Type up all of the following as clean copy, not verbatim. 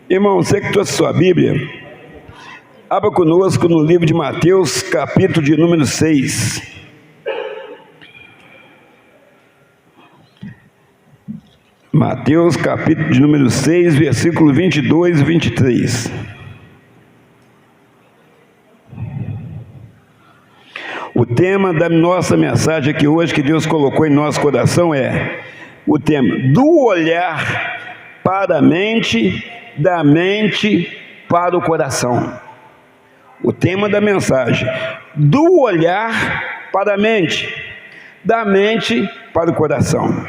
Irmão, você que trouxe sua Bíblia, abra conosco no livro de Mateus, capítulo de número 6. Mateus, capítulo de número 6, versículo 22 e 23. O tema da nossa mensagem aqui hoje, que Deus colocou em nosso coração, é o tema do olhar para a mente, da mente para o coração. O tema da mensagem: do olhar para a mente, da mente para o coração.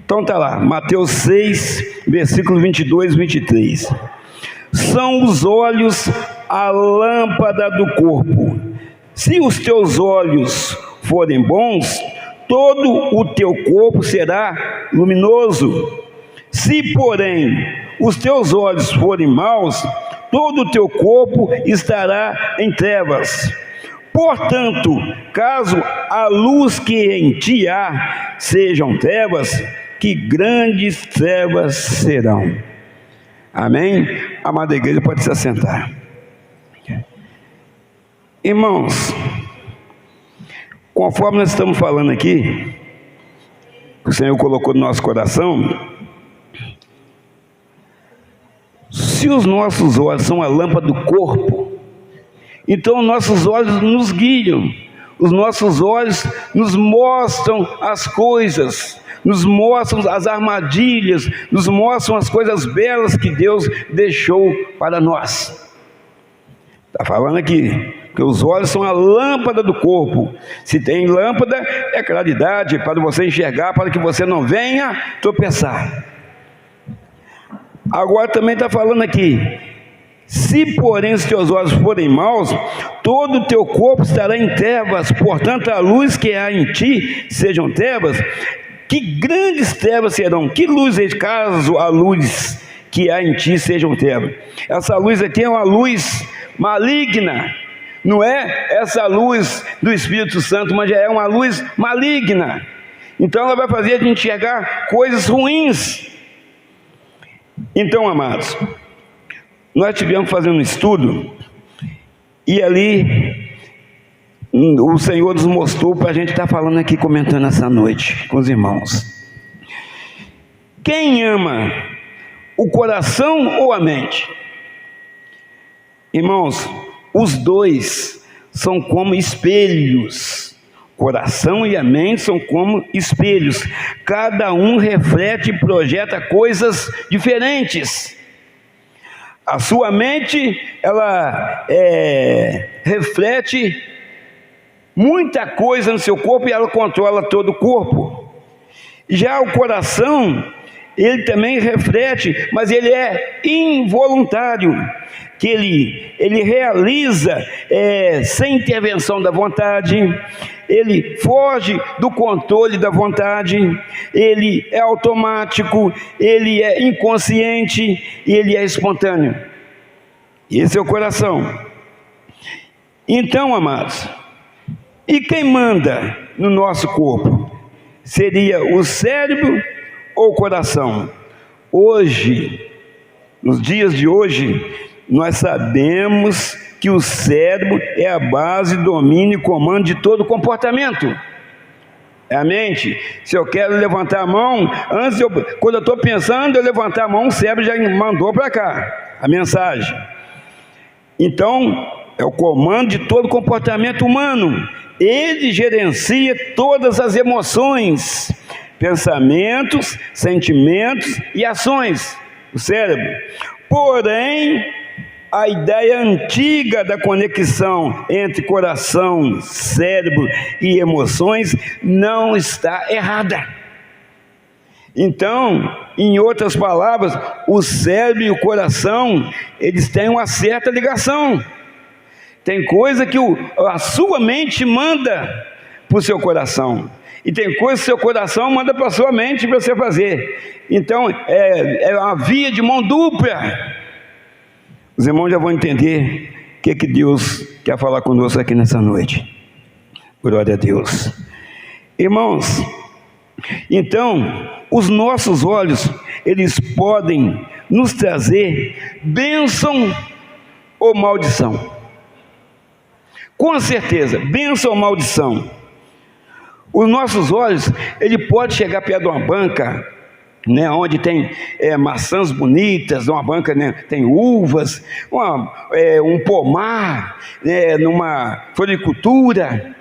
Então está lá, Mateus 6, versículo 22 e 23. São os olhos a lâmpada do corpo. Se os teus olhos forem bons, todo o teu corpo será luminoso. Se, porém, os teus olhos forem maus, todo o teu corpo estará em trevas. Portanto, caso a luz que em ti há sejam trevas, que grandes trevas serão. Amém? Amada igreja, pode se assentar. Irmãos, conforme nós estamos falando aqui, o Senhor colocou no nosso coração, se os nossos olhos são a lâmpada do corpo, então nossos olhos nos guiam, os nossos olhos nos mostram as coisas, nos mostram as armadilhas, nos mostram as coisas belas que Deus deixou para nós. Está falando aqui que os olhos são a lâmpada do corpo. Se tem lâmpada, é claridade para você enxergar, para que você não venha tropeçar. Agora também está falando aqui: se porém os teus olhos forem maus, todo o teu corpo estará em trevas. Portanto, a luz que há em ti sejam trevas. Que grandes trevas serão. Que luz é, caso a luz que há em ti sejam trevas? Essa luz aqui é uma luz maligna. Não é essa luz do Espírito Santo, mas já é uma luz maligna. Então ela vai fazer a gente enxergar coisas ruins. Então, amados, nós tivemos fazendo um estudo, e ali o Senhor nos mostrou para a gente estar falando aqui, comentando essa noite com os irmãos. Quem ama o coração ou a mente? Irmãos, os dois são como espelhos. O coração e a mente são como espelhos. Cada um reflete e projeta coisas diferentes. A sua mente, ela reflete muita coisa no seu corpo e ela controla todo o corpo. Já o coração, ele também reflete, mas ele é involuntário, que ele realiza sem intervenção da vontade, ele foge do controle da vontade, ele é automático, ele é inconsciente e ele é espontâneo. Esse é o coração. Então, amados, e quem manda no nosso corpo? Seria o cérebro ou o coração? Hoje, nos dias de hoje, nós sabemos que o cérebro é a base, domínio e comando de todo comportamento. É a mente. Se eu quero levantar a mão, quando eu estou pensando em levantar a mão, o cérebro já mandou para cá a mensagem. Então, é o comando de todo comportamento humano. Ele gerencia todas as emoções, pensamentos, sentimentos e ações, o cérebro. Porém, a ideia antiga da conexão entre coração, cérebro e emoções não está errada. Então, em outras palavras, o cérebro e o coração, eles têm uma certa ligação. Tem coisa que a sua mente manda para o seu coração, e tem coisa que o seu coração manda para a sua mente para você fazer. Então, é uma via de mão dupla. Os irmãos já vão entender o que Deus quer falar conosco aqui nessa noite. Glória a Deus. Irmãos, então, os nossos olhos, eles podem nos trazer bênção ou maldição. Com certeza, bênção ou maldição. Os nossos olhos, ele pode chegar perto de uma banca, né, onde tem maçãs bonitas, uma banca, né, tem uvas, um pomar, numa floricultura,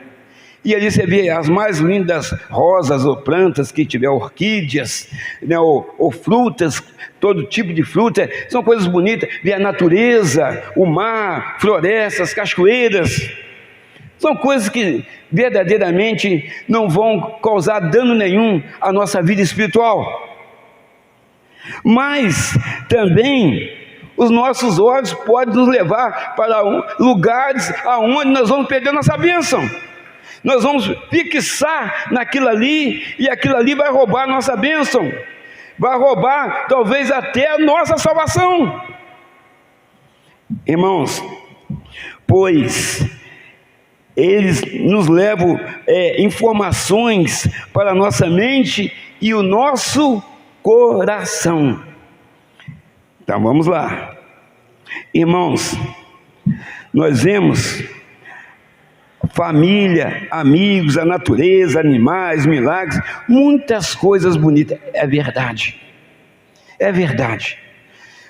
e ali você vê as mais lindas rosas ou plantas que tiver, orquídeas, né, ou frutas, todo tipo de fruta, são coisas bonitas, vê a natureza, o mar, florestas, cachoeiras, são coisas que verdadeiramente não vão causar dano nenhum à nossa vida espiritual. Mas também os nossos olhos podem nos levar para lugares aonde nós vamos perder nossa bênção. Nós vamos fixar naquilo ali, e aquilo ali vai roubar a nossa bênção, vai roubar talvez até a nossa salvação. Irmãos, pois eles nos levam informações para a nossa mente e o nosso coração. Então vamos lá, irmãos, nós vemos família, amigos, a natureza, animais, milagres, muitas coisas bonitas. É verdade, é verdade.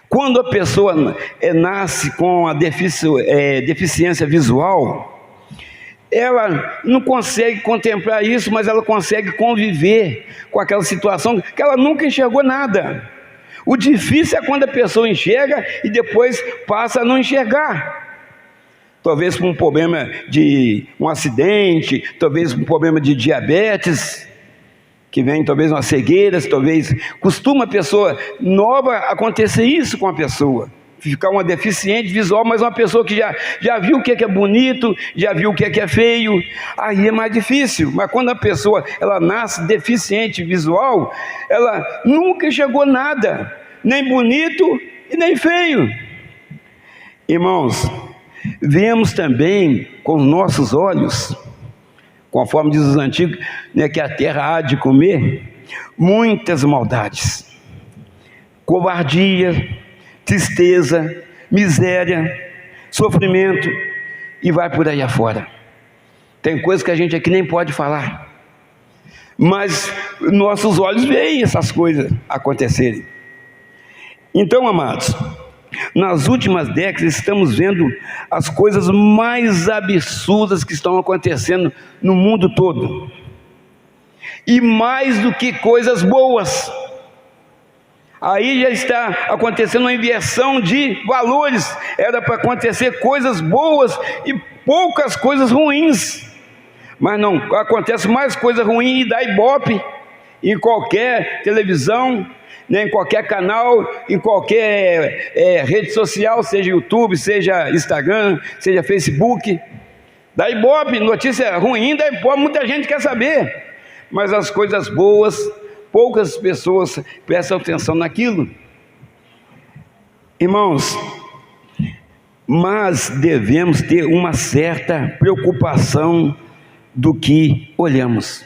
Quando a pessoa nasce com a deficiência visual, ela não consegue contemplar isso, mas ela consegue conviver com aquela situação que ela nunca enxergou nada. O difícil é quando a pessoa enxerga e depois passa a não enxergar. Talvez por um problema de um acidente, talvez por um problema de diabetes, que vem talvez uma cegueira, talvez costuma a pessoa nova acontecer isso com a pessoa, ficar uma deficiente visual, mas uma pessoa que já viu o que é bonito, já viu o que é feio, aí é mais difícil. Mas quando a pessoa ela nasce deficiente visual, ela nunca enxergou nada, nem bonito e nem feio. Irmãos, vemos também com os nossos olhos, conforme diz os antigos, né, que a terra há de comer muitas maldades, covardia, tristeza, miséria, sofrimento, e vai por aí afora. Tem coisas que a gente aqui nem pode falar, mas nossos olhos veem essas coisas acontecerem. Então, amados, nas últimas décadas estamos vendo as coisas mais absurdas que estão acontecendo no mundo todo, e mais do que coisas boas. Aí já está acontecendo uma inversão de valores. Era para acontecer coisas boas e poucas coisas ruins, mas não, acontece mais coisa ruim e dá ibope em qualquer televisão, né, em qualquer canal, em qualquer rede social, seja YouTube, seja Instagram, seja Facebook, dá ibope, notícia ruim, dá ibope, muita gente quer saber, mas as coisas boas, poucas pessoas prestam atenção naquilo. Irmãos, mas devemos ter uma certa preocupação do que olhamos,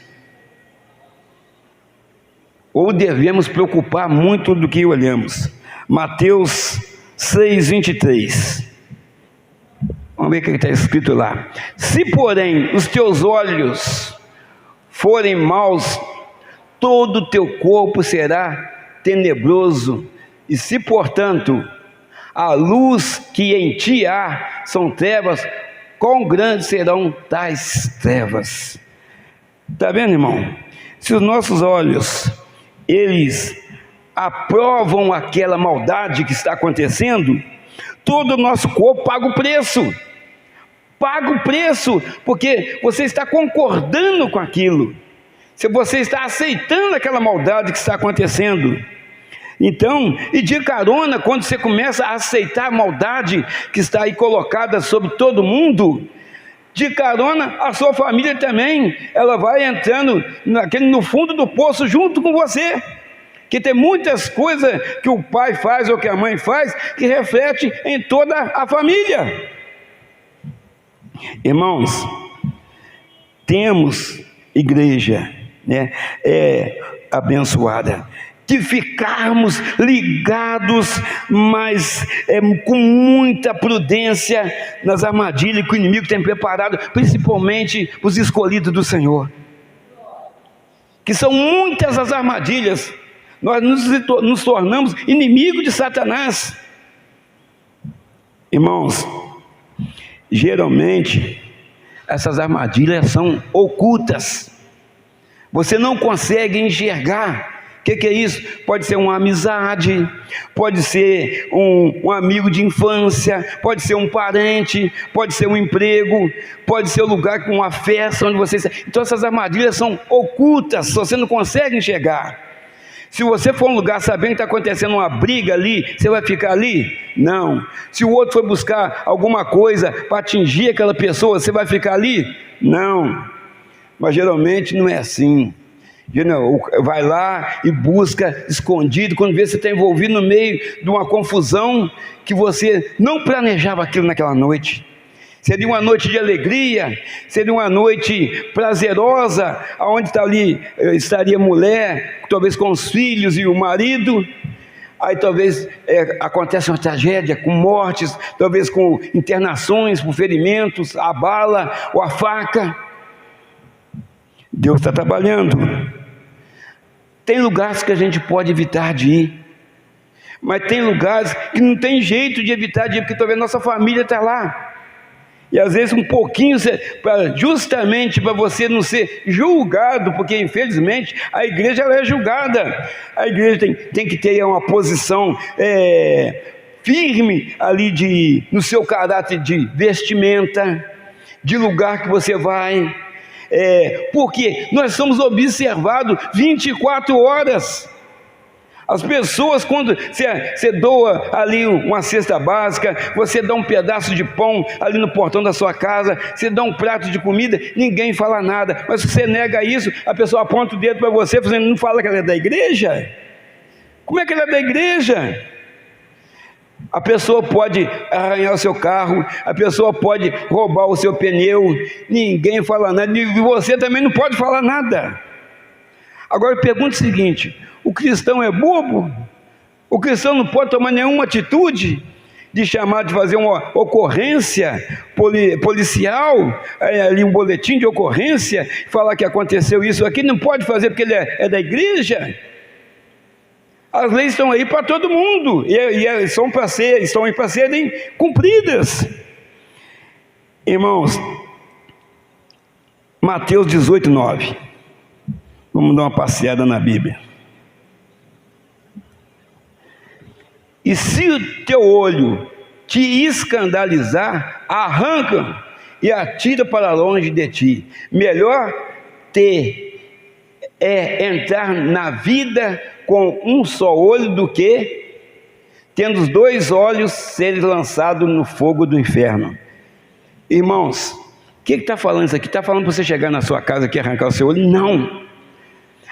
ou devemos preocupar muito do que olhamos. Mateus 6:23, vamos ver o que está escrito lá. Se porém os teus olhos forem maus, todo o teu corpo será tenebroso, e se portanto a luz que em ti há são trevas, quão grandes serão tais trevas. Está vendo, irmão? Se os nossos olhos eles aprovam aquela maldade que está acontecendo, todo o nosso corpo paga o preço, porque você está concordando com aquilo, se você está aceitando aquela maldade que está acontecendo. Então, e de carona, quando você começa a aceitar a maldade que está aí colocada sobre todo mundo, de carona a sua família também, ela vai entrando no fundo do poço junto com você, que tem muitas coisas que o pai faz ou que a mãe faz, que reflete em toda a família. Irmãos, temos igreja, né, abençoada, de ficarmos ligados, mas com muita prudência nas armadilhas que o inimigo tem preparado, principalmente os escolhidos do Senhor, que são muitas as armadilhas. Nós nos tornamos inimigos de Satanás. Irmãos, geralmente essas armadilhas são ocultas, você não consegue enxergar. O que é isso? Pode ser uma amizade, pode ser um amigo de infância, pode ser um parente, pode ser um emprego, pode ser o lugar com uma festa onde você... Então essas armadilhas são ocultas, você não consegue enxergar. Se você for a um lugar sabendo que está acontecendo uma briga ali, você vai ficar ali? Não. Se o outro for buscar alguma coisa para atingir aquela pessoa, você vai ficar ali? Não. Mas geralmente não é assim. Vai lá e busca escondido, quando vê que você está envolvido no meio de uma confusão que você não planejava aquilo naquela noite. Seria uma noite de alegria, seria uma noite prazerosa, onde estaria a mulher, talvez com os filhos e o marido. Aí talvez acontece uma tragédia, com mortes, talvez com internações por ferimentos, a bala ou a faca. Deus está trabalhando. Tem lugares que a gente pode evitar de ir, mas tem lugares que não tem jeito de evitar de ir, porque talvez nossa família está lá. E às vezes um pouquinho, justamente para você não ser julgado, porque infelizmente a igreja ela é julgada. A igreja tem que ter uma posição firme ali no seu caráter de vestimenta, de lugar que você vai. Porque nós somos observados 24 horas. As pessoas, quando você doa ali uma cesta básica, você dá um pedaço de pão ali no portão da sua casa, você dá um prato de comida, ninguém fala nada. Mas se você nega isso, a pessoa aponta o dedo para você, dizendo: não fala que ela é da igreja? Como é que ela é da igreja? A pessoa pode arranhar o seu carro, a pessoa pode roubar o seu pneu, ninguém fala nada, e você também não pode falar nada. Agora eu pergunto o seguinte: o cristão é bobo? O cristão não pode tomar nenhuma atitude de chamar, de fazer uma ocorrência policial, ali um boletim de ocorrência, falar que aconteceu isso aqui? Não pode fazer porque ele é da igreja? As leis estão aí para todo mundo, e estão aí para serem cumpridas. Irmãos, Mateus 18:9. Vamos dar uma passeada na Bíblia. E se o teu olho te escandalizar, arranca e atira para longe de ti. Melhor entrar na vida com um só olho do que, tendo os dois olhos, seres lançados no fogo do inferno. Irmãos, o que está falando isso aqui? Está falando para você chegar na sua casa aqui e arrancar o seu olho? Não.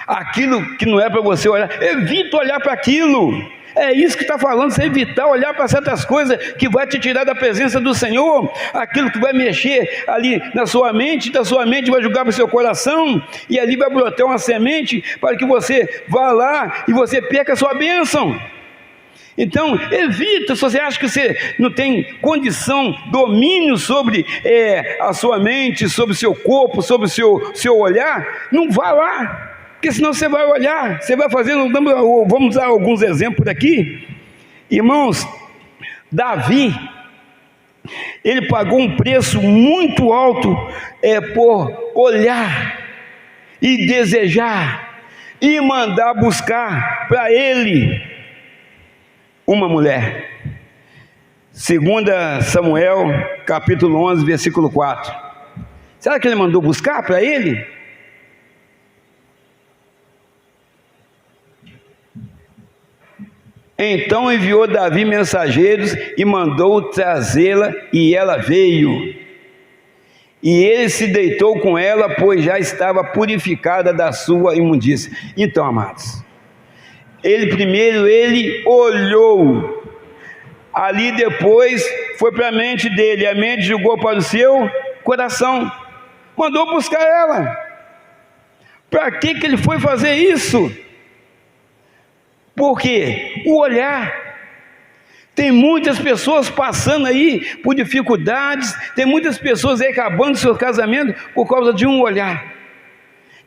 Aquilo que não é para você olhar, evita olhar para aquilo. É isso que está falando, você evitar olhar para certas coisas que vai te tirar da presença do Senhor, aquilo que vai mexer ali na sua mente, da sua mente vai jogar para o seu coração, e ali vai brotar uma semente para que você vá lá e você perca a sua bênção. Então, evita. Se você acha que você não tem condição, domínio sobre a sua mente, sobre o seu corpo, sobre o seu olhar, não vá lá. Porque senão você vai olhar, você vai fazer, vamos dar alguns exemplos aqui. Irmãos, Davi, ele pagou um preço muito alto por olhar e desejar e mandar buscar para ele uma mulher. 2 Samuel, capítulo 11, versículo 4. Será que ele mandou buscar para ele? Então enviou Davi mensageiros e mandou trazê-la, e ela veio. E ele se deitou com ela, pois já estava purificada da sua imundícia. Então, amados, primeiro ele olhou, ali depois foi para a mente dele, a mente julgou para o seu coração, mandou buscar ela. Para que ele foi fazer isso? Por quê? O olhar. Tem muitas pessoas passando aí por dificuldades, tem muitas pessoas aí acabando seu casamento por causa de um olhar.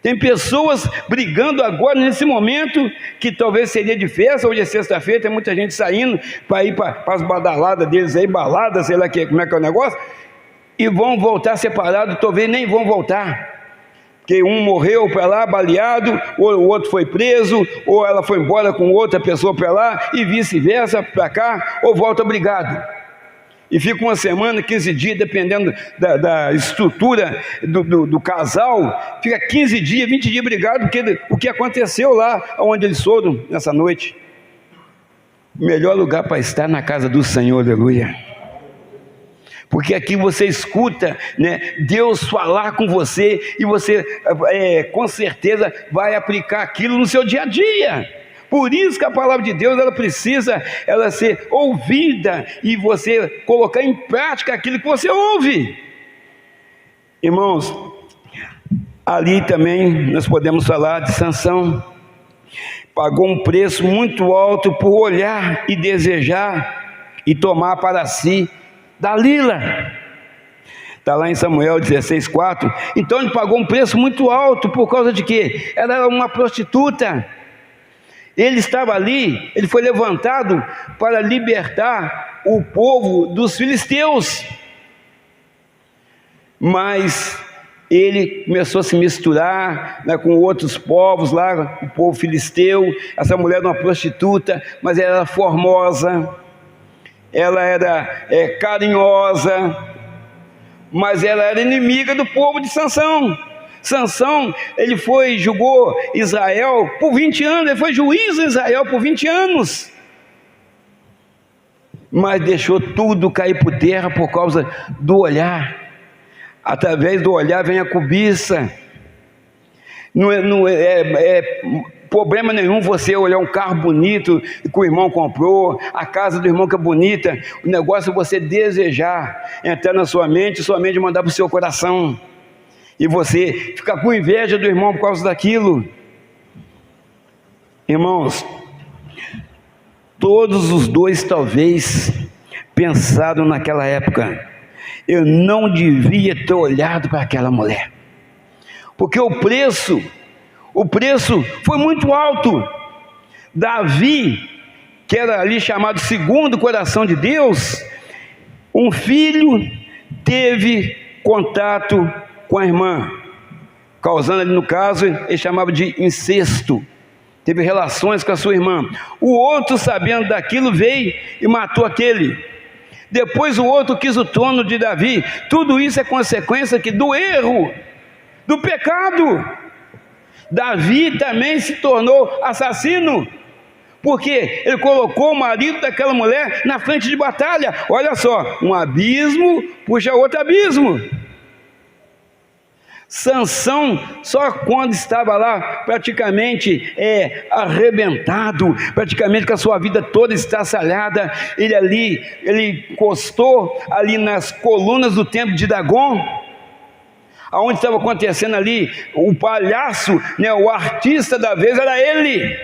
Tem pessoas brigando agora nesse momento, que talvez seria de festa, hoje é sexta-feira, tem muita gente saindo para ir para as badaladas deles aí, balada, sei lá como é que é o negócio, e vão voltar separados, talvez nem vão voltar. Porque um morreu para lá, baleado, ou o outro foi preso, ou ela foi embora com outra pessoa para lá, e vice-versa, para cá, ou volta brigado. E fica uma semana, 15 dias, dependendo da estrutura do casal, fica 15 dias, 20 dias brigado, porque o que aconteceu lá, onde eles foram nessa noite. O melhor lugar para estar na casa do Senhor, aleluia. Porque aqui você escuta, né, Deus falar com você, e você com certeza vai aplicar aquilo no seu dia a dia. Por isso que a palavra de Deus, ela precisa ser ouvida, e você colocar em prática aquilo que você ouve. Irmãos, ali também nós podemos falar de Sansão. Pagou um preço muito alto por olhar e desejar e tomar para si Dalila. Está lá em Samuel 16:4. Então ele pagou um preço muito alto por causa de quê? Ela era uma prostituta. Ele estava ali, ele foi levantado para libertar o povo dos filisteus. Mas ele começou a se misturar, né, com outros povos lá, o povo filisteu. Essa mulher era uma prostituta, mas ela era formosa, ela era carinhosa, mas ela era inimiga do povo de Sansão. Sansão, ele julgou Israel por 20 anos, ele foi juiz em Israel por 20 anos, mas deixou tudo cair por terra por causa do olhar. Através do olhar vem a cobiça. Não é problema nenhum você olhar um carro bonito que o irmão comprou, a casa do irmão que é bonita. O negócio é você desejar entrar na sua mente mandar para o seu coração, e você ficar com inveja do irmão por causa daquilo. Irmãos, todos os dois talvez pensaram naquela época: eu não devia ter olhado para aquela mulher, porque o preço foi muito alto. Davi, que era ali chamado segundo o coração de Deus, um filho teve contato com a irmã, causando ali, no caso, ele chamava de incesto, teve relações com a sua irmã. O outro, sabendo daquilo, veio e matou aquele. Depois o outro quis o trono de Davi. Tudo isso é consequência do erro, do pecado. Davi também se tornou assassino, porque ele colocou o marido daquela mulher na frente de batalha. Olha só, um abismo puxa outro abismo. Sansão, só quando estava lá praticamente arrebentado, praticamente com a sua vida toda estraçalhada, ele encostou ali nas colunas do templo de Dagon, aonde estava acontecendo ali o palhaço, né, o artista da vez era ele,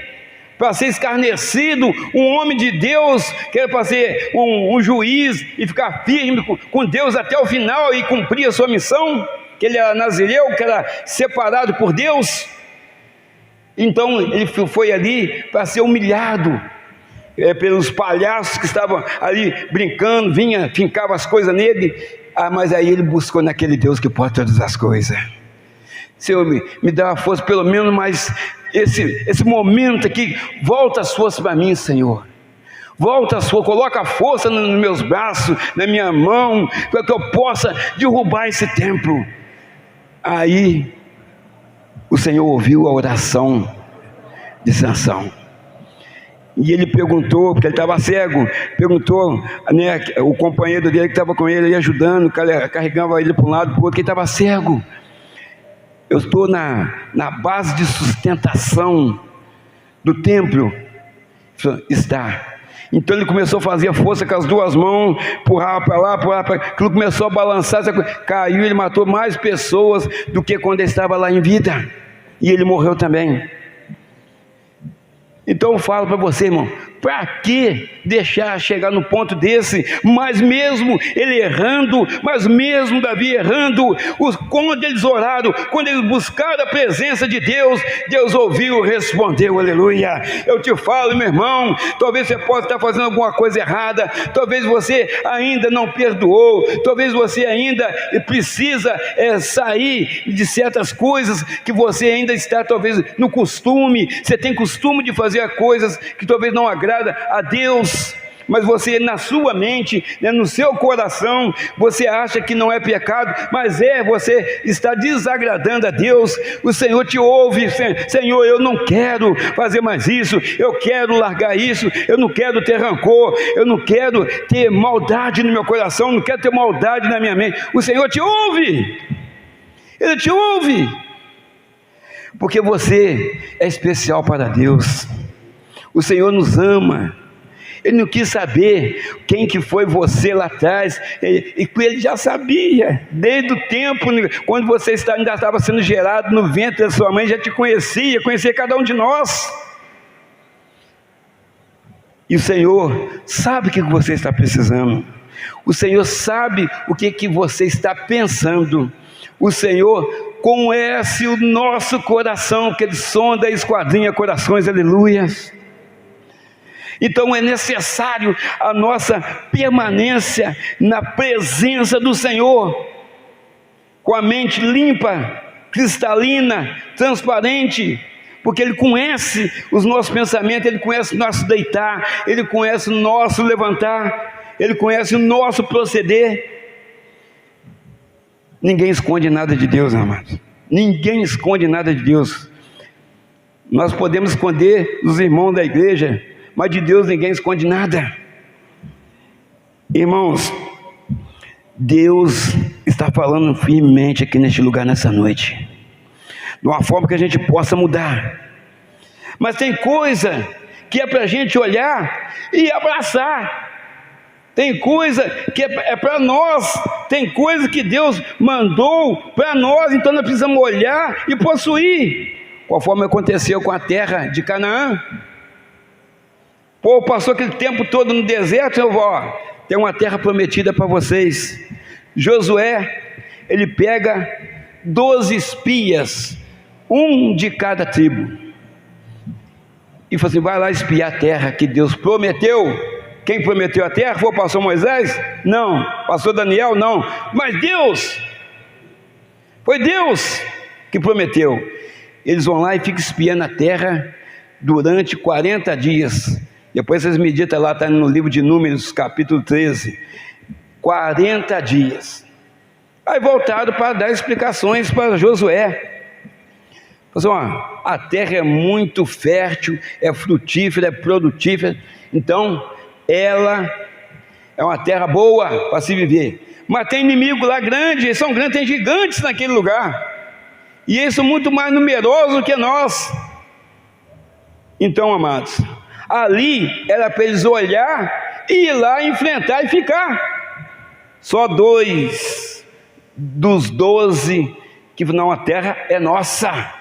para ser escarnecido, um homem de Deus, que era para ser um juiz e ficar firme com Deus até o final e cumprir a sua missão, que ele era nazireu, que era separado por Deus. Então ele foi ali para ser humilhado pelos palhaços que estavam ali brincando, fincava as coisas nele. Mas aí ele buscou naquele Deus que pode todas as coisas. Senhor, me dá a força, pelo menos mais esse momento aqui, volta as forças para mim, Senhor. Volta a sua, coloca a força nos meus braços, na minha mão, para que eu possa derrubar esse templo. Aí o Senhor ouviu a oração de Sansão, e ele perguntou, porque ele estava cego, perguntou, né, o companheiro dele que estava com ele, ajudando, carregava ele para um lado, para o outro, que estava cego. Eu estou na base de sustentação do templo. Está. Então ele começou a fazer força com as duas mãos, empurrava para lá, empurrava para lá, aquilo começou a balançar, caiu, ele matou mais pessoas do que quando ele estava lá em vida, e ele morreu também. Então eu falo para você, irmão, para que deixar chegar no ponto desse? Mas mesmo ele errando, mas mesmo Davi errando, quando eles oraram, quando eles buscaram a presença de Deus, Deus ouviu e respondeu, aleluia. Eu te falo, meu irmão, talvez você possa estar fazendo alguma coisa errada, talvez você ainda não perdoou, talvez você ainda precisa sair de certas coisas que você ainda está talvez no costume, você tem costume de fazer coisas que talvez não agrada a Deus, mas você na sua mente, no seu coração, você acha que não é pecado, mas você está desagradando a Deus. O Senhor te ouve, Senhor, eu não quero fazer mais isso, eu quero largar isso, eu não quero ter rancor, eu não quero ter maldade no meu coração, não quero ter maldade na minha mente. O Senhor te ouve, Ele te ouve, porque você é especial para Deus. O Senhor nos ama. Ele não quis saber quem que foi você lá atrás, e Ele já sabia, desde o tempo, quando você ainda estava sendo gerado no ventre da sua mãe, já te conhecia cada um de nós. E o Senhor sabe o que você está precisando, o Senhor sabe o que você está pensando, o Senhor conhece o nosso coração, que Ele sonda e esquadrinha corações, aleluia. Então é necessário a nossa permanência na presença do Senhor, com a mente limpa, cristalina, transparente, porque Ele conhece os nossos pensamentos, Ele conhece o nosso deitar, Ele conhece o nosso levantar, Ele conhece o nosso proceder. Ninguém esconde nada de Deus, amados. Ninguém esconde nada de Deus. Nós podemos esconder dos irmãos da igreja, mas de Deus ninguém esconde nada. Irmãos, Deus está falando firmemente aqui neste lugar nessa noite, de uma forma que a gente possa mudar. Mas tem coisa que é para a gente olhar e abraçar. Tem coisa que é para nós, tem coisa que Deus mandou para nós, então nós precisamos olhar e possuir, conforme aconteceu com a terra de Canaã. O povo passou aquele tempo todo no deserto. Tem uma terra prometida para vocês. Josué, ele pega 12 espias, um de cada tribo, e falou assim: vai lá espiar a terra que Deus prometeu. Quem prometeu a terra? Foi o pastor Moisés? Não. Pastor Daniel? Não. Mas Deus, foi Deus que prometeu. Eles vão lá e ficam espiando a terra durante 40 dias. Depois vocês meditam lá, está no livro de Números, capítulo 13. 40 dias. Aí voltaram para dar explicações para Josué. A terra é muito fértil, é frutífera, é produtífera. Então, ela é uma terra boa para se viver. Mas tem inimigo lá grande, eles são grandes, tem gigantes naquele lugar. E eles são muito mais numerosos que nós. Então, amados, ali era para eles olhar e ir lá enfrentar e ficar. Só 2 dos 12 que não, a terra é nossa.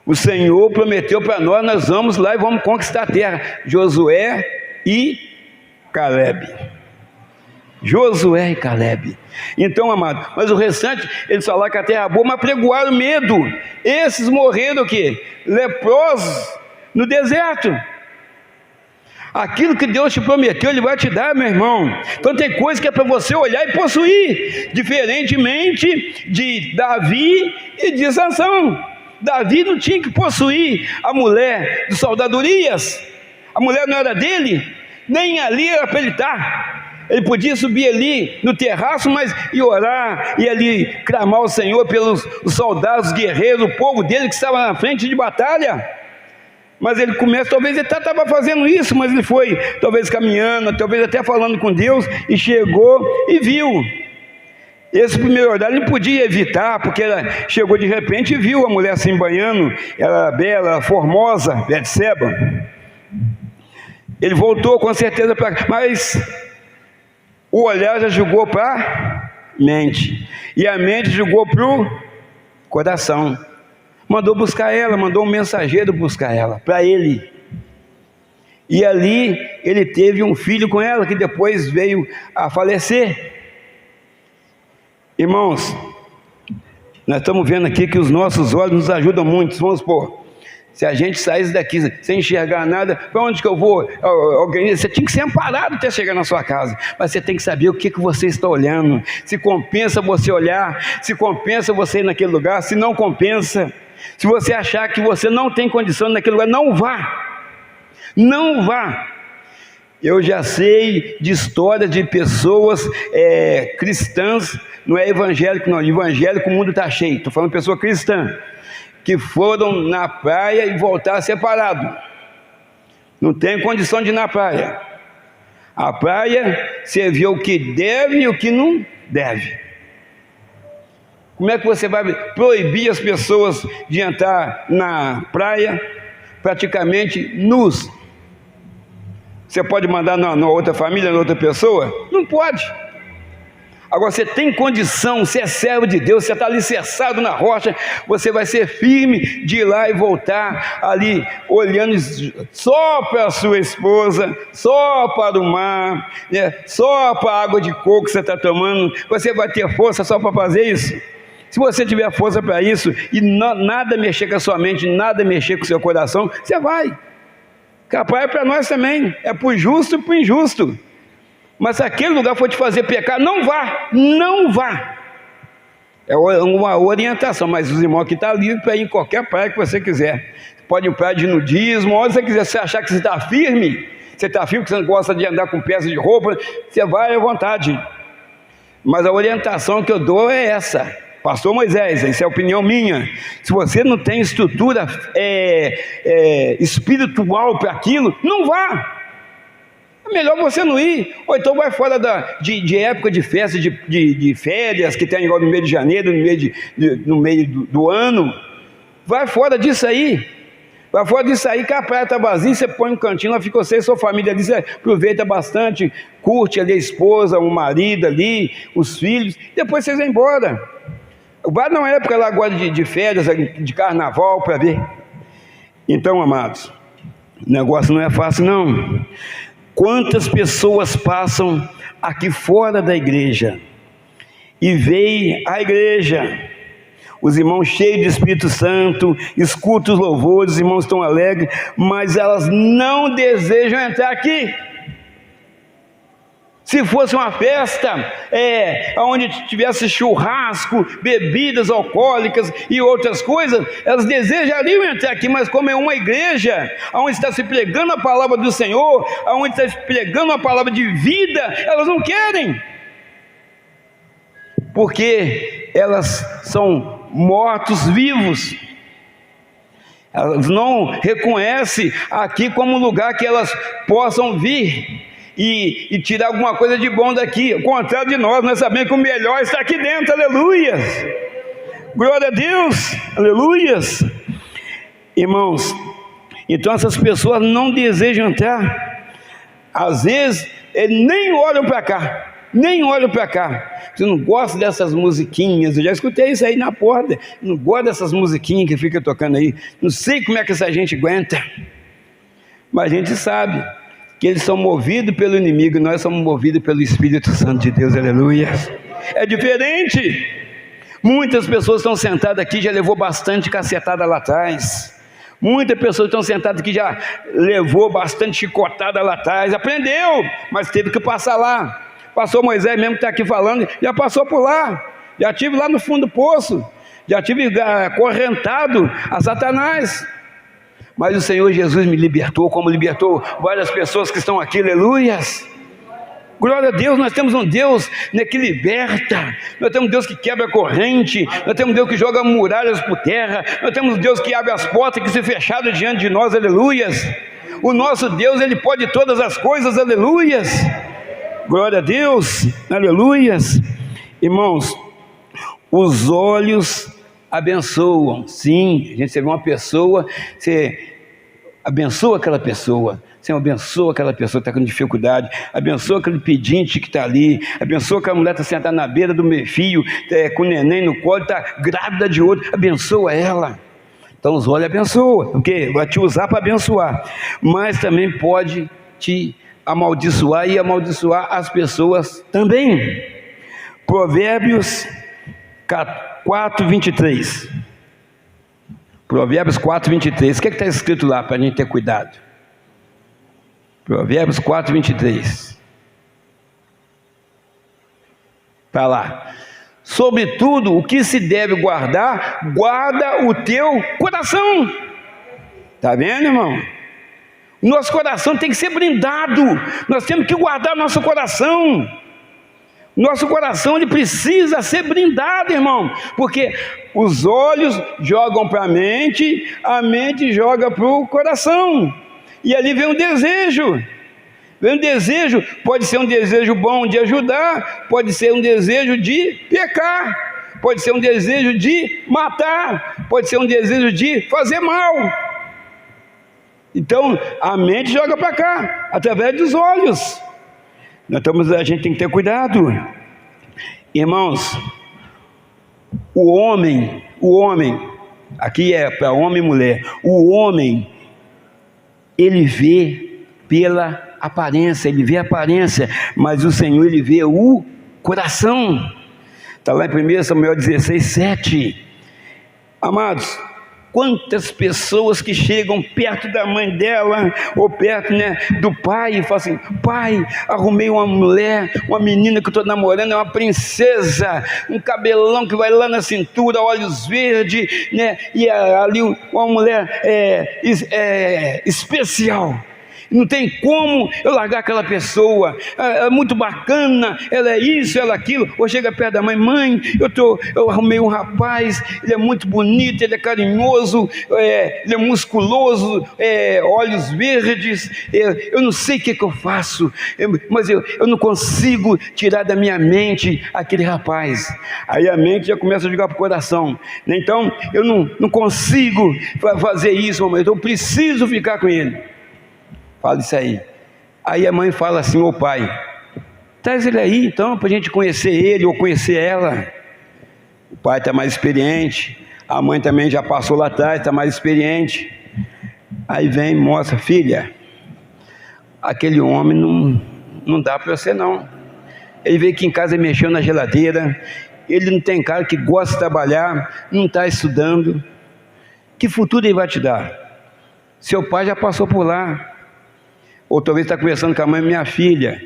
O Senhor prometeu para nós, nós vamos lá e vamos conquistar a terra. Josué e Calebe. Josué e Calebe. Então, amado, mas o restante, eles falaram que a terra é boa, mas pregoaram medo. Esses morreram o quê? Leprosos no deserto. Aquilo que Deus te prometeu, Ele vai te dar, meu irmão. Então tem coisa que é para você olhar e possuir, diferentemente de Davi e de Sansão. Davi não tinha que possuir a mulher do soldado Urias. A mulher não era dele, nem ali era para ele estar. Ele podia subir ali no terraço, mas ia orar, ia ali clamar ao Senhor pelos soldados, guerreiros, o povo dele que estava na frente de batalha. Mas ele começa, talvez ele estava fazendo isso, mas ele foi talvez caminhando, talvez até falando com Deus, e chegou e viu. Esse primeiro olhar ele podia evitar, porque ela chegou de repente e viu a mulher se banhando, ela era bela, formosa, Betseba. Ele voltou com certeza para cá, mas o olhar já jogou para a mente, e a mente jogou para o coração. Mandou buscar ela, mandou um mensageiro buscar ela, para ele. E ali ele teve um filho com ela, que depois veio a falecer. Irmãos, nós estamos vendo aqui que os nossos olhos nos ajudam muito. Vamos supor, se a gente saísse daqui sem enxergar nada, para onde que eu vou? Você tinha que ser amparado até chegar na sua casa, mas você tem que saber o que você está olhando, se compensa você olhar, se compensa você ir naquele lugar, se não compensa. Se você achar que você não tem condição naquele lugar, não vá, não vá. Eu já sei de histórias de pessoas cristãs, não é evangélico não, evangélico o mundo está cheio, estou falando de pessoa cristã, que foram na praia e voltaram separados, não tem condição de ir na praia. A praia você vê o que deve e o que não deve. Como é que você vai proibir as pessoas de entrar na praia praticamente nus? Você pode mandar na outra família, na outra pessoa? Não pode. Agora, você tem condição, você é servo de Deus, você está alicerçado na rocha, você vai ser firme de ir lá e voltar ali, olhando só para a sua esposa, só para o mar, só para a água de coco que você está tomando. Você vai ter força só para fazer isso? Se você tiver força para isso, e nada mexer com a sua mente, nada mexer com o seu coração, você vai. Capaz é para nós também, é para o justo e para o injusto. Mas se aquele lugar for te fazer pecar, não vá, não vá. É uma orientação, mas os irmãos aqui estão livres para ir em qualquer praia que você quiser. Você pode ir em praia de nudismo, onde você quiser. Se você achar que você está firme, que você não gosta de andar com peças de roupa, você vai à vontade. Mas a orientação que eu dou é essa. Pastor Moisés, isso é opinião minha. Se você não tem estrutura espiritual para aquilo, não vá. É melhor você não ir, ou então vai fora de época de festa, de férias, que tem igual no mês de janeiro, no meio do ano. Vai fora disso aí. Vai fora disso aí, que a praia está vazia, você põe um cantinho, lá fica você e sua família ali, você aproveita bastante, curte ali a esposa, o marido ali, os filhos, depois vocês vão embora. Vai numa época lá agora de férias, de carnaval, para ver. Então, amados, o negócio não é fácil não. Quantas pessoas passam aqui fora da igreja e veem a igreja, os irmãos cheios de Espírito Santo, escutam os louvores, os irmãos estão alegres, mas elas não desejam entrar aqui. Se fosse uma festa, onde tivesse churrasco, bebidas alcoólicas e outras coisas, elas desejariam entrar aqui, mas como é uma igreja, onde está se pregando a palavra do Senhor, onde está se pregando a palavra de vida, elas não querem, porque elas são mortos-vivos. Elas não reconhecem aqui como lugar que elas possam vir e tirar alguma coisa de bom daqui. Ao contrário de nós sabemos que o melhor está aqui dentro. Aleluias, glória a Deus, aleluias. Irmãos, então essas pessoas não desejam entrar. Às vezes nem olham para cá, nem olham para cá. Você não gosta dessas musiquinhas? Eu já escutei isso aí na porta. Não gosto dessas musiquinhas que fica tocando aí. Não sei como é que essa gente aguenta, mas a gente sabe que eles são movidos pelo inimigo, nós somos movidos pelo Espírito Santo de Deus, aleluia. É diferente. Muitas pessoas estão sentadas aqui, já levou bastante cacetada lá atrás. Muitas pessoas estão sentadas aqui, já levou bastante chicotada lá atrás, aprendeu, mas teve que passar lá. Pastor Moisés mesmo que está aqui falando, já passou por lá, já estive lá no fundo do poço, já estive acorrentado a Satanás. Mas o Senhor Jesus me libertou, como libertou várias pessoas que estão aqui, aleluias. Glória a Deus, nós temos um Deus que liberta, nós temos um Deus que quebra a corrente, nós temos um Deus que joga muralhas por terra, nós temos um Deus que abre as portas que se fecharam diante de nós, aleluias. O nosso Deus, Ele pode todas as coisas, aleluias. Glória a Deus, aleluias. Irmãos, os olhos abençoam. Sim, a gente vê uma pessoa, você abençoa aquela pessoa, Senhor, abençoa aquela pessoa que está com dificuldade, abençoa aquele pedinte que está ali, abençoa aquela mulher que está sentada na beira do meio-fio, com o neném no colo, está grávida de outro, abençoa ela. Então os olhos abençoam, porque vai te usar para abençoar, mas também pode te amaldiçoar e amaldiçoar as pessoas também. Provérbios 4:23. Provérbios 4:23. O que está escrito lá para a gente ter cuidado? Provérbios 4:23. Está lá. Sobretudo, o que se deve guardar, guarda o teu coração. Está vendo, irmão? Nosso coração tem que ser blindado. Nós temos que guardar nosso coração. Nosso coração, ele precisa ser blindado, irmão. Porque os olhos jogam para a mente joga para o coração. E ali vem um desejo. Vem um desejo, pode ser um desejo bom de ajudar, pode ser um desejo de pecar, pode ser um desejo de matar, pode ser um desejo de fazer mal. Então, a mente joga para cá, através dos olhos. A gente tem que ter cuidado. Irmãos, o homem, aqui é para homem e mulher, o homem, ele vê pela aparência, ele vê a aparência, mas o Senhor, ele vê o coração. Está lá em 1 Samuel 16:7. Amados, quantas pessoas que chegam perto da mãe dela, ou perto, do pai, e falam assim: pai, arrumei uma mulher, uma menina que eu estou namorando, é uma princesa, um cabelão que vai lá na cintura, olhos verdes, e ali uma mulher especial. Não tem como eu largar aquela pessoa, é muito bacana, ela é isso, ela é aquilo. Ou chega perto da mãe, eu arrumei um rapaz, ele é muito bonito, ele é carinhoso, ele é musculoso, olhos verdes, eu não sei o que eu faço, mas eu não consigo tirar da minha mente aquele rapaz. Aí a mente já começa a jogar para o coração, então eu não consigo fazer isso, mamãe, então eu preciso ficar com ele. Fala isso aí. Aí a mãe fala assim: ô pai, traz ele aí então, para a gente conhecer ele ou conhecer ela. O pai está mais experiente, a mãe também já passou lá atrás, está mais experiente. Aí vem e mostra: filha, aquele homem não dá para você não. Ele veio aqui em casa e mexeu na geladeira, ele não tem cara que gosta de trabalhar, não está estudando. Que futuro ele vai te dar? Seu pai já passou por lá. Ou talvez está conversando com a mãe: minha filha,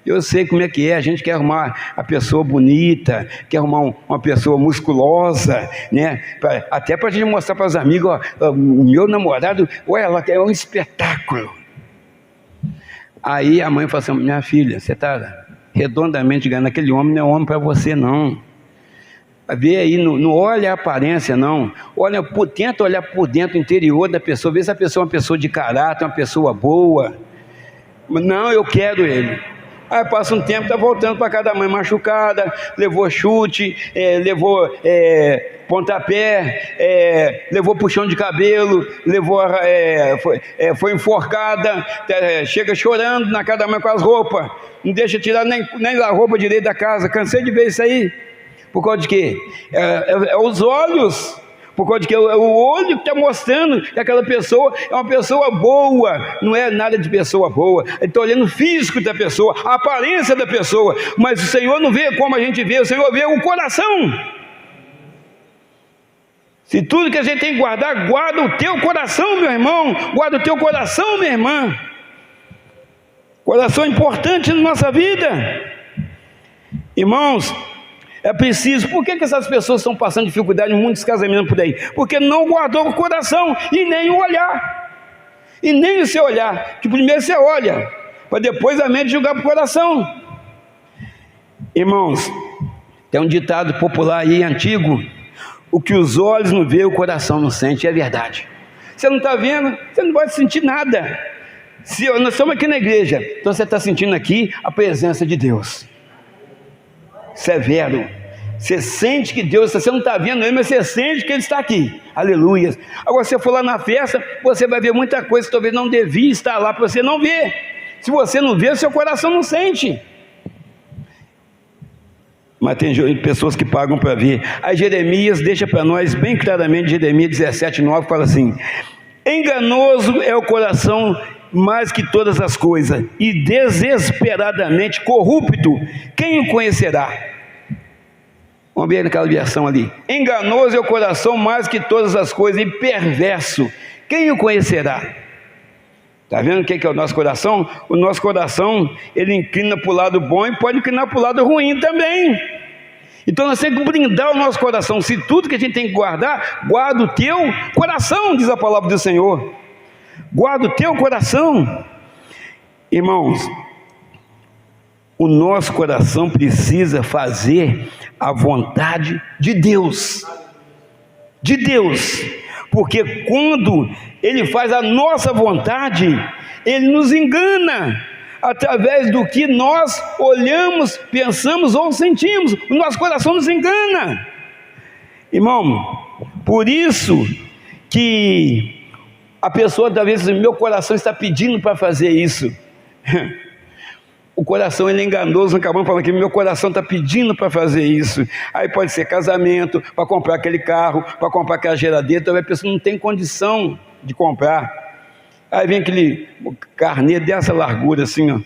eu sei como é que é, a gente quer arrumar a pessoa bonita, quer arrumar uma pessoa musculosa, até para a gente mostrar para os amigos: ó, o meu namorado, olha lá, é um espetáculo. Aí a mãe fala assim: minha filha, você está redondamente ganhando, aquele homem não é homem para você não. Vê aí, não olha a aparência não, tenta olhar por dentro, o interior da pessoa, vê se a pessoa é uma pessoa de caráter, uma pessoa boa. Não, eu quero ele. Aí passa um tempo, está voltando para casa da mãe machucada, levou chute, levou pontapé, levou puxão de cabelo, foi enforcada, chega chorando na casa da mãe com as roupas, não deixa tirar nem a roupa direito da casa. Cansei de ver isso aí. Por causa de quê? É os olhos. Por causa de que o olho que está mostrando que aquela pessoa é uma pessoa boa. Não é nada de pessoa boa. Ele está olhando o físico da pessoa, a aparência da pessoa. Mas o Senhor não vê como a gente vê, o Senhor vê o coração. Se tudo que a gente tem que guardar, guarda o teu coração, meu irmão. Guarda o teu coração, minha irmã. Coração é importante na nossa vida. Irmãos, é preciso. Por que essas pessoas estão passando dificuldade em muitos casamentos por aí? Porque não guardou o coração e nem o olhar. E nem o seu olhar. Que primeiro você olha, para depois a mente julgar para o coração. Irmãos, tem um ditado popular aí, antigo: o que os olhos não vê, o coração não sente. É verdade. Você não está vendo, você não vai sentir nada. Nós estamos aqui na igreja, então você está sentindo aqui a presença de Deus. Severo, você sente que Deus, você não está vendo ele, mas você sente que ele está aqui. Aleluia. Agora, se você for lá na festa, você vai ver muita coisa que talvez não devia estar lá, para você não ver. Se você não vê, seu coração não sente. mas tem pessoas que pagam para ver. Aí Jeremias deixa para nós bem claramente, Jeremias 17:9, fala assim: enganoso é o coração mais que todas as coisas, e desesperadamente corrupto, quem o conhecerá? Vamos ver naquela versão ali: enganoso é o coração mais que todas as coisas, e perverso, quem o conhecerá? Está vendo o que é o nosso coração? O nosso coração, ele inclina para o lado bom e pode inclinar para o lado ruim também. Então nós temos que blindar o nosso coração. Se tudo que a gente tem que guardar, guarda o teu coração, diz a palavra do Senhor. Guarda o teu coração. Irmãos, o nosso coração precisa fazer a vontade de Deus. De Deus. Porque quando Ele faz a nossa vontade, Ele nos engana através do que nós olhamos, pensamos ou sentimos. O nosso coração nos engana. Irmão, por isso que a pessoa talvez diz: meu coração está pedindo para fazer isso. O coração, ele é enganoso. Acabamos falando que meu coração está pedindo para fazer isso. Aí pode ser casamento, para comprar aquele carro, para comprar aquela geladeira. Talvez a pessoa não tem condição de comprar. Aí vem aquele carnê dessa largura assim, ó,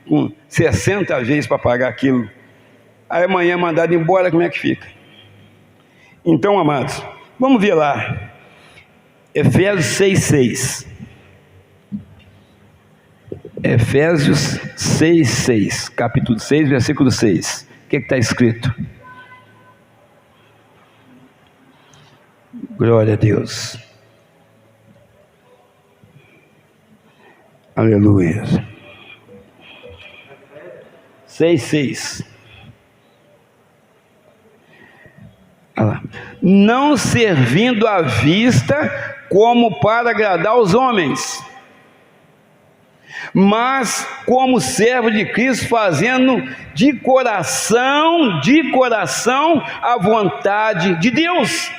com 60 vezes para pagar aquilo. Aí amanhã é mandado embora, como é que fica? Então, amados, vamos ver lá Efésios 6:6. Efésios 6:6, capítulo 6, versículo 6. O que está escrito? Glória a Deus. Aleluia. 6:6. Não servindo à vista como para agradar os homens, mas como servo de Cristo, fazendo de coração a vontade de Deus.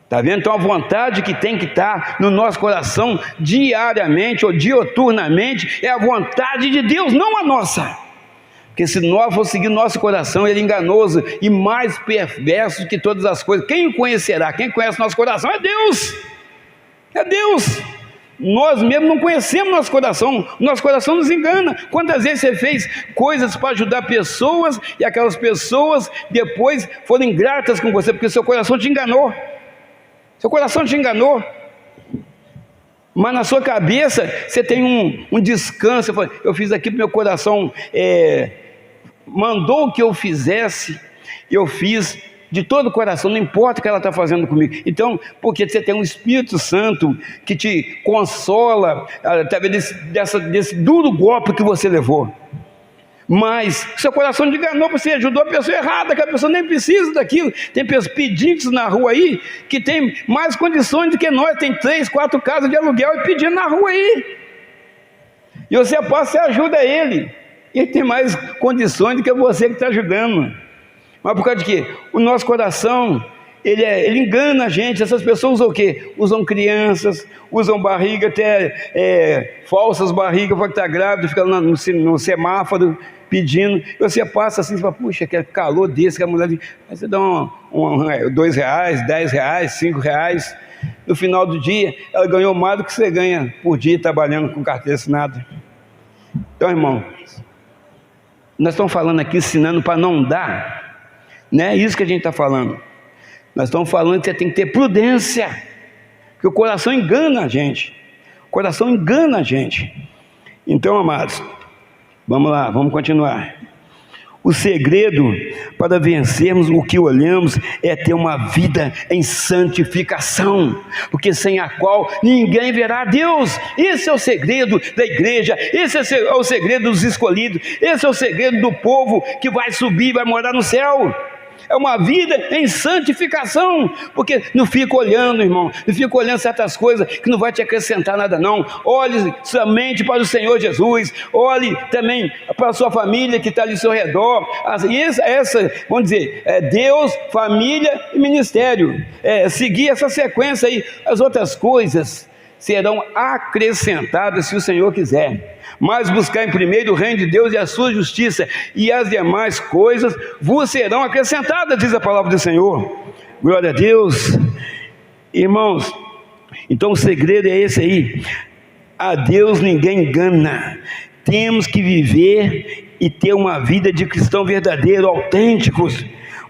Está vendo? Então a vontade que tem que estar no nosso coração diariamente ou dioturnamente é a vontade de Deus, não a nossa. Porque se nós for seguir nosso coração, ele é enganoso e mais perverso que todas as coisas. Quem o conhecerá? Quem conhece nosso coração é Deus. É Deus. Nós mesmos não conhecemos nosso coração nos engana. Quantas vezes você fez coisas para ajudar pessoas e aquelas pessoas depois foram ingratas com você, porque seu coração te enganou. Seu coração te enganou. Mas na sua cabeça você tem um descanso. Eu fiz aqui para o meu coração, mandou que eu fizesse, eu fiz de todo o coração, não importa o que ela está fazendo comigo. Então, porque você tem um Espírito Santo que te consola através desse duro golpe que você levou. Mas seu coração te enganou, você ajudou a pessoa errada, que a pessoa nem precisa daquilo. Tem pedintes na rua aí que tem mais condições do que nós, tem 3, 4 casas de aluguel e pedindo na rua aí. E você passa e ajuda ele. Ele tem mais condições do que você que está ajudando. Mas por causa de quê? O nosso coração, ele engana a gente. Essas pessoas usam o quê? Usam crianças, usam barriga, até falsas barrigas para que está grávida, fica no semáforo pedindo. E você passa assim, você fala: puxa, que calor desse, que a mulher... Aí você dá R$2, R$10, R$5. No final do dia, ela ganhou mais do que você ganha por dia trabalhando com carteira assinada. Então, irmão, nós estamos falando aqui, ensinando para não dar. Não é isso que a gente está falando. Nós estamos falando que você tem que ter prudência, porque o coração engana a gente. O coração engana a gente. Então, amados, vamos lá, vamos continuar. O segredo para vencermos o que olhamos é ter uma vida em santificação, porque sem a qual ninguém verá a Deus. Esse é o segredo da igreja, esse é o segredo dos escolhidos, esse é o segredo do povo que vai subir, vai morar no céu. É uma vida em santificação, porque não fica olhando, irmão, não fica olhando certas coisas que não vai te acrescentar nada não. Olhe somente para o Senhor Jesus, olhe também para a sua família que está ali ao seu redor. Essa, vamos dizer, Deus, família e ministério. Seguir essa sequência aí. As outras coisas serão acrescentadas se o Senhor quiser. Mas buscar em primeiro o reino de Deus e a sua justiça, e as demais coisas vos serão acrescentadas, diz a palavra do Senhor. Glória a Deus. Irmãos, então o segredo é esse aí: a Deus ninguém engana. Temos que viver e ter uma vida de cristão verdadeiro, autênticos.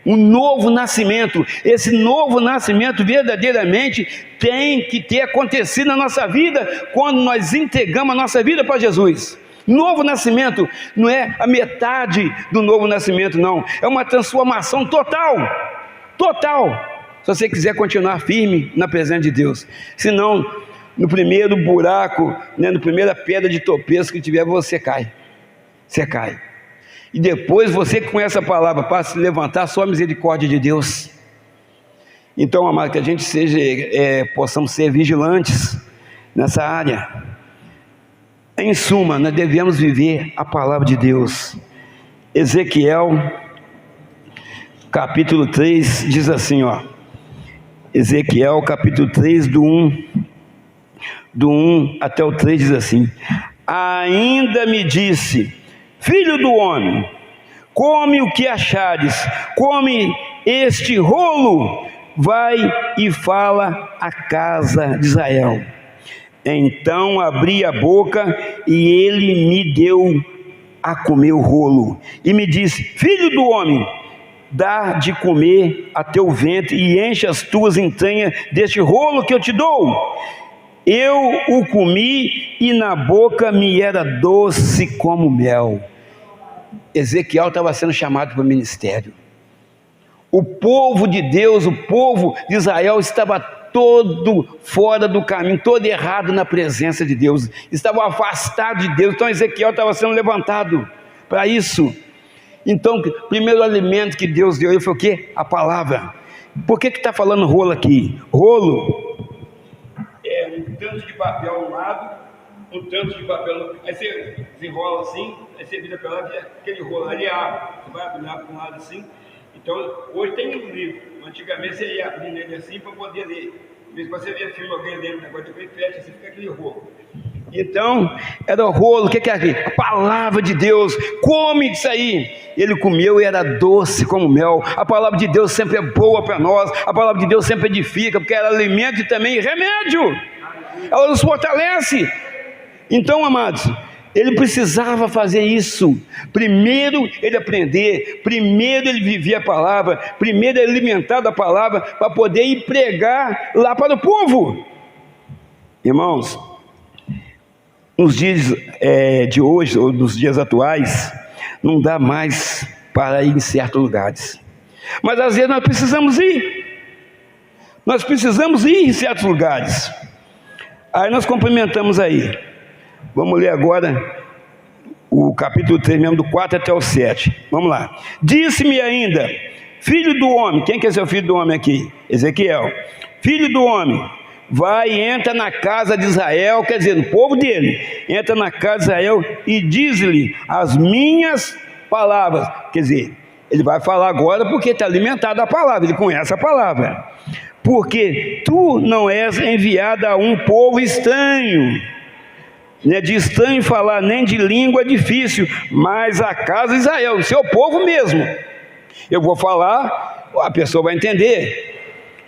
Um novo nascimento. Esse novo nascimento verdadeiramente tem que ter acontecido na nossa vida quando nós entregamos a nossa vida para Jesus. Novo nascimento não é a metade do novo nascimento, não. É uma transformação total. Total. Se você quiser continuar firme na presença de Deus. Senão, no primeiro buraco, né, na primeira pedra de tropeço que tiver, você cai. Você cai. E depois você que conhece a palavra para se levantar, só a misericórdia de Deus. Então, amado, que a gente possamos ser vigilantes nessa área. Em suma, nós devemos viver a palavra de Deus. Ezequiel, capítulo 3, diz assim, ó. Ezequiel, capítulo 3, do 1 até o 3, diz assim: ainda me disse: filho do homem, come o que achares, come este rolo, vai e fala à casa de Israel. Então abri a boca e ele me deu a comer o rolo, e me disse: filho do homem, dá de comer a teu ventre e enche as tuas entranhas deste rolo que eu te dou. Eu o comi e na boca me era doce como mel. Ezequiel estava sendo chamado para o ministério. O povo de Deus, o povo de Israel estava todo fora do caminho, todo errado na presença de Deus, estavam afastados de Deus. Então Ezequiel estava sendo levantado para isso. Então, o primeiro alimento que Deus deu ele foi o quê? A palavra. Por que está falando rolo aqui? Rolo é um tanto de papel ao lado, um tanto de papel no outro. Aí você desenrola assim, aí você vira para lá, aquele rolo ali abre, você vai abrir para um lado assim. Então, hoje tem um livro, antigamente você ia abrir ele assim para poder ler. Às vezes você via filme, alguém lendo o negócio, depois fecha, assim fica aquele rolo. Então, era o rolo, o que é aqui? A palavra de Deus, come isso aí. Ele comeu e era doce como mel. A palavra de Deus sempre é boa para nós, a palavra de Deus sempre edifica, porque era alimento e também remédio. Ela nos fortalece. Então, amados, ele precisava fazer isso. Primeiro ele aprender, primeiro ele vivia a palavra, primeiro ele alimentar da palavra para poder ir pregar lá para o povo. Irmãos, nos dias de hoje, ou nos dias atuais, não dá mais para ir em certos lugares. Mas às vezes nós precisamos ir. Nós precisamos ir em certos lugares. Aí nós complementamos aí. Vamos ler agora o capítulo 3 mesmo, do 4 até o 7. Vamos lá. Disse-me ainda: filho do homem. Quem que é seu filho do homem aqui? Ezequiel. Filho do homem, vai e entra na casa de Israel, quer dizer, no povo dele, entra na casa de Israel e diz-lhe as minhas palavras. Quer dizer, ele vai falar agora porque está alimentado a palavra, ele conhece a palavra. Porque tu não és enviado a um povo estranho, né, de estranho falar, nem de língua difícil, mas a casa de Israel, o seu povo mesmo. Eu vou falar, a pessoa vai entender.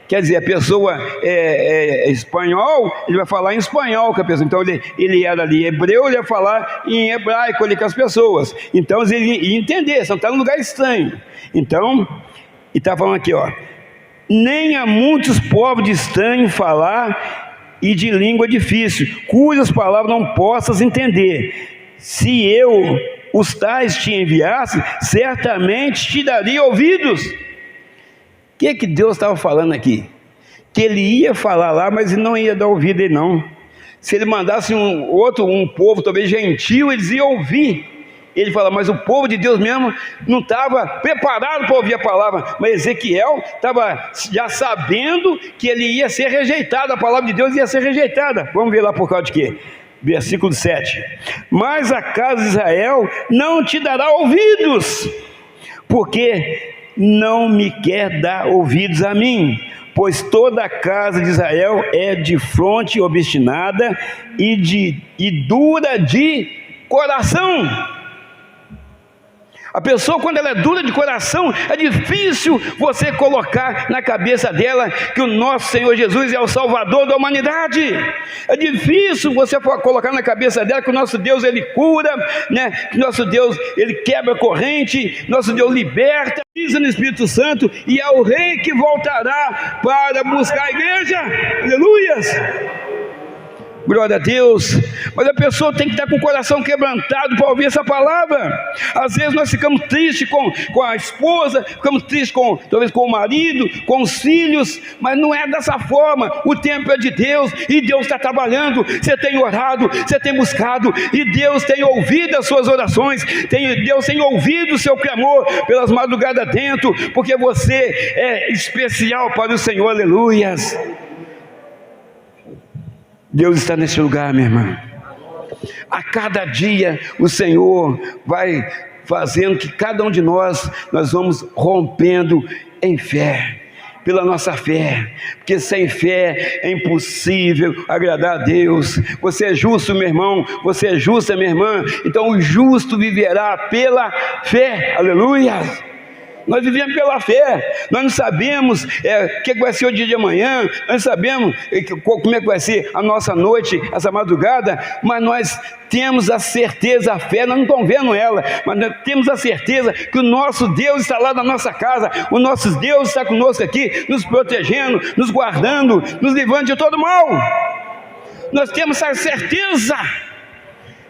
Quer dizer, a pessoa é espanhol, ele vai falar em espanhol com a pessoa. Então ele era ali hebreu, ele ia falar em hebraico ali com as pessoas. Então ele ia entender, só está num lugar estranho. Então, ele está falando aqui, ó: nem há muitos povos de estranho falar e de língua difícil, cujas palavras não possas entender. Se eu os tais te enviasse, certamente te daria ouvidos. O que Deus estava falando aqui? Que ele ia falar lá, mas ele não ia dar ouvido ele não. Se ele mandasse um povo talvez gentil, eles iam ouvir. Ele fala, mas o povo de Deus mesmo não estava preparado para ouvir a palavra. Mas Ezequiel estava já sabendo que ele ia ser rejeitado, a palavra de Deus ia ser rejeitada. Vamos ver lá por causa de quê? Versículo 7. Mas a casa de Israel não te dará ouvidos, porque não me quer dar ouvidos a mim, pois toda a casa de Israel é de fronte obstinada e dura de coração. A pessoa, quando ela é dura de coração, é difícil você colocar na cabeça dela que o nosso Senhor Jesus é o Salvador da humanidade. É difícil você colocar na cabeça dela que o nosso Deus, Ele cura, né? Que o nosso Deus, Ele quebra a corrente, nosso Deus liberta, pisa no Espírito Santo, e é o Rei que voltará para buscar a igreja. Aleluias! Glória a Deus. Mas a pessoa tem que estar com o coração quebrantado para ouvir essa palavra. Às vezes nós ficamos tristes com a esposa, ficamos tristes talvez com o marido, com os filhos, mas não é dessa forma. O tempo é de Deus e Deus está trabalhando. Você tem orado, você tem buscado, e Deus tem ouvido as suas orações, Deus tem ouvido o seu clamor pelas madrugadas dentro, porque você é especial para o Senhor. Aleluias. Deus está nesse lugar, minha irmã. A cada dia o Senhor vai fazendo que cada um de nós vamos rompendo em fé, pela nossa fé, porque sem fé é impossível agradar a Deus. Você é justo, meu irmão, você é justa, minha irmã, então o justo viverá pela fé. Aleluia! Nós vivemos pela fé, nós não sabemos o que vai ser o dia de amanhã, nós não sabemos como é que vai ser a nossa noite, essa madrugada, mas nós temos a certeza, a fé, nós não estamos vendo ela, mas nós temos a certeza que o nosso Deus está lá na nossa casa, o nosso Deus está conosco aqui, nos protegendo, nos guardando, nos livrando de todo mal. Nós temos essa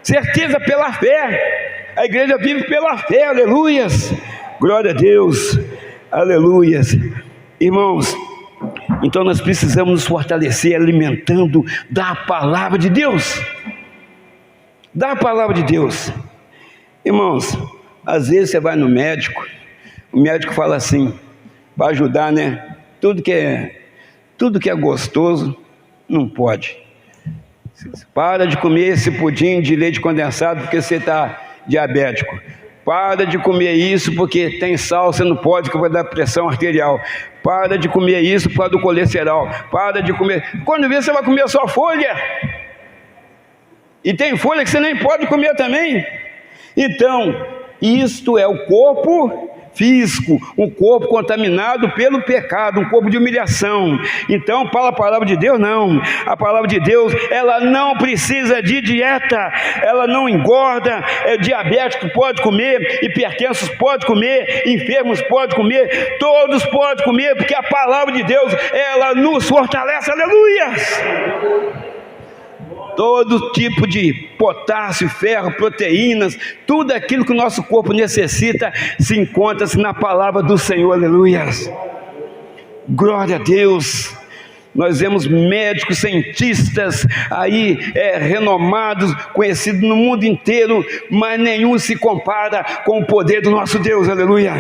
certeza pela fé. A igreja vive pela fé. Aleluias. Glória a Deus, aleluias. Irmãos, então nós precisamos nos fortalecer alimentando da palavra de Deus. Da palavra de Deus. Irmãos, às vezes você vai no médico, o médico fala assim, para ajudar, né? Tudo que é gostoso, não pode. Para de comer esse pudim de leite condensado porque você está diabético. Para de comer isso porque tem sal, você não pode, que vai dar pressão arterial. Para de comer isso por causa do colesterol. Para de comer. Quando vê, você vai comer só folha. E tem folha que você nem pode comer também. Então, isto é o corpo físico, um corpo contaminado pelo pecado, um corpo de humilhação. Então, para a palavra de Deus, não. A palavra de Deus, ela não precisa de dieta, ela não engorda. Diabético pode comer, hipertensos pode comer, enfermos pode comer, todos podem comer, porque a palavra de Deus, ela nos fortalece. Aleluia! Todo tipo de potássio, ferro, proteínas, tudo aquilo que o nosso corpo necessita, se encontra-se na palavra do Senhor. Aleluia! Glória a Deus! Nós vemos médicos, cientistas aí renomados, conhecidos no mundo inteiro, mas nenhum se compara com o poder do nosso Deus. Aleluia!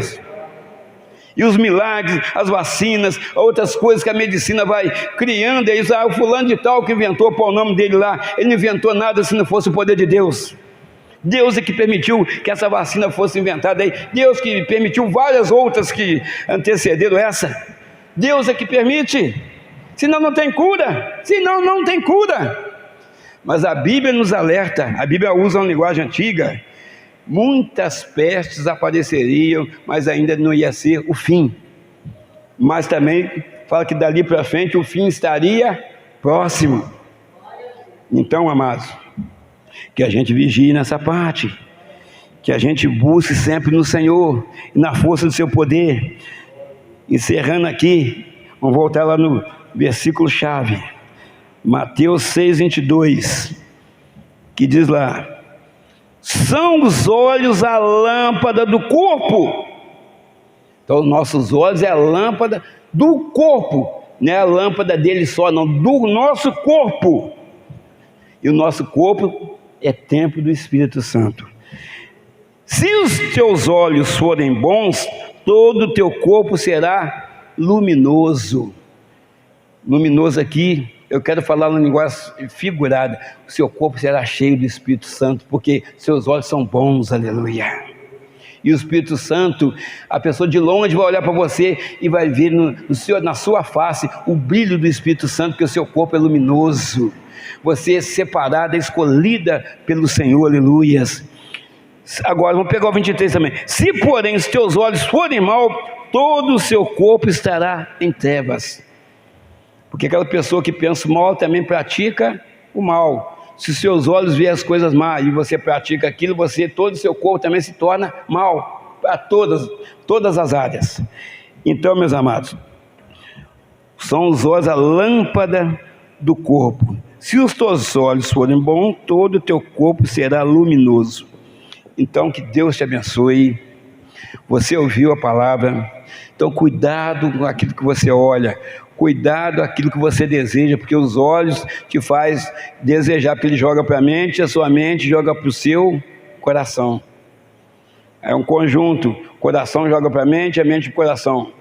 E os milagres, as vacinas, outras coisas que a medicina vai criando, é isso, o fulano de tal que inventou, pôr o nome dele lá, ele não inventou nada se não fosse o poder de Deus. Deus é que permitiu que essa vacina fosse inventada aí, Deus que permitiu várias outras que antecederam essa, Deus é que permite, senão não tem cura, mas a Bíblia nos alerta, a Bíblia usa uma linguagem antiga, muitas pestes apareceriam, mas ainda não ia ser o fim. Mas também fala que dali para frente o fim estaria próximo. Então, amados, que a gente vigie nessa parte, que a gente busque sempre no Senhor e na força do seu poder. Encerrando aqui, vamos voltar lá no versículo chave, Mateus 6:22, que diz lá: são os olhos a lâmpada do corpo. Então, nossos olhos é a lâmpada do corpo, não é a lâmpada dele só, não, do nosso corpo. E o nosso corpo é templo do Espírito Santo. Se os teus olhos forem bons, todo o teu corpo será luminoso. Luminoso aqui, eu quero falar uma linguagem figurada. O seu corpo será cheio do Espírito Santo, porque seus olhos são bons. Aleluia! E o Espírito Santo, a pessoa de longe vai olhar para você e vai ver na sua face o brilho do Espírito Santo, porque o seu corpo é luminoso. Você é separada, escolhida pelo Senhor, aleluias. Agora, vamos pegar o 23 também. Se porém os teus olhos forem maus, todo o seu corpo estará em trevas. Porque aquela pessoa que pensa mal também pratica o mal. Se os seus olhos veem as coisas más e você pratica aquilo, todo o seu corpo também se torna mal, para todas as áreas. Então, meus amados, são os olhos a lâmpada do corpo. Se os teus olhos forem bons, todo o teu corpo será luminoso. Então, que Deus te abençoe. Você ouviu a palavra, então cuidado com aquilo que você olha, cuidado com aquilo que você deseja, porque os olhos te faz desejar, porque ele joga para a mente, a sua mente joga para o seu coração. É um conjunto, o coração joga para a mente para o coração.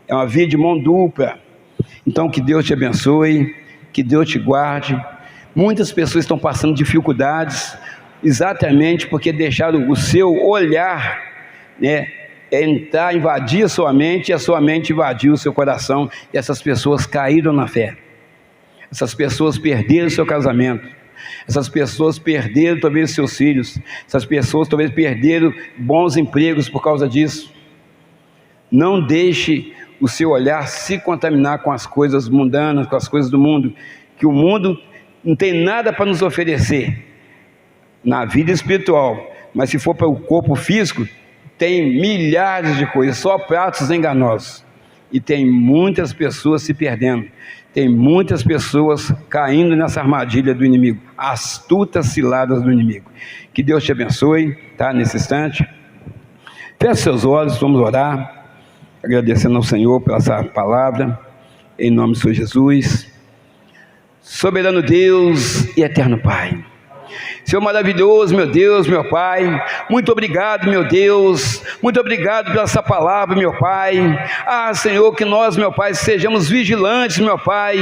É uma via de mão dupla. Então que Deus te abençoe, que Deus te guarde. Muitas pessoas estão passando dificuldades, exatamente porque deixaram o seu olhar, invadir a sua mente, e a sua mente invadiu o seu coração, e essas pessoas caíram na fé. Essas pessoas perderam o seu casamento, essas pessoas perderam talvez seus filhos, essas pessoas talvez perderam bons empregos por causa disso. Não deixe o seu olhar se contaminar com as coisas mundanas, com as coisas do mundo, que o mundo não tem nada para nos oferecer na vida espiritual, mas se for para o corpo físico, tem milhares de coisas, só pratos enganosos, e tem muitas pessoas se perdendo, tem muitas pessoas caindo nessa armadilha do inimigo, astutas ciladas do inimigo. Que Deus te abençoe, nesse instante. Feche seus olhos, vamos orar, agradecendo ao Senhor pela essa palavra, em nome do Senhor Jesus. Soberano Deus e eterno Pai, Senhor maravilhoso, meu Deus, meu Pai, muito obrigado, meu Deus, muito obrigado pela essa palavra, meu Pai. Senhor, que nós, meu Pai, sejamos vigilantes, meu Pai,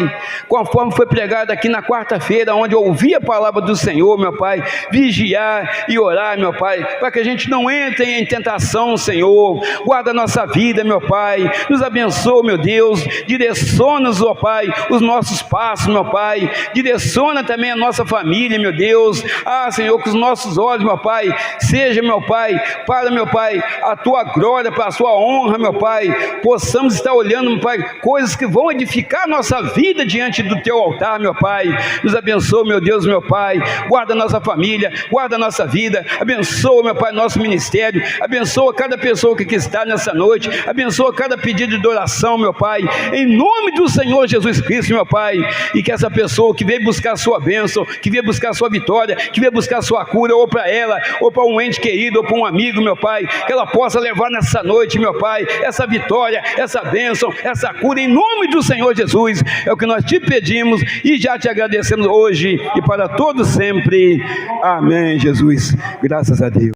conforme foi pregado aqui na quarta-feira, onde eu ouvi a palavra do Senhor, meu Pai, vigiar e orar, meu Pai, para que a gente não entre em tentação, Senhor. Guarda a nossa vida, meu Pai, nos abençoa, meu Deus, direciona-nos, ó Pai, os nossos passos, meu Pai, direciona também a nossa família, meu Deus. Senhor, que os nossos olhos, meu Pai, seja, meu Pai, para, meu Pai, a Tua glória, para a Sua honra, meu Pai, possamos estar olhando, meu Pai, coisas que vão edificar a nossa vida diante do Teu altar, meu Pai. Nos abençoa, meu Deus, meu Pai, guarda a nossa família, guarda a nossa vida, abençoa, meu Pai, nosso ministério, abençoa cada pessoa que aqui está nessa noite, abençoa cada pedido de oração, meu Pai, em nome do Senhor Jesus Cristo, meu Pai, e que essa pessoa que veio buscar a sua bênção, que veio buscar a sua vitória, que veio buscar a sua cura, ou para ela, ou para um ente querido, ou para um amigo, meu Pai, que ela possa levar nessa noite, meu Pai, essa vitória, essa bênção, essa cura, em nome do Senhor Jesus. É o que nós te pedimos e já te agradecemos hoje e para todos sempre. Amém, Jesus. Graças a Deus.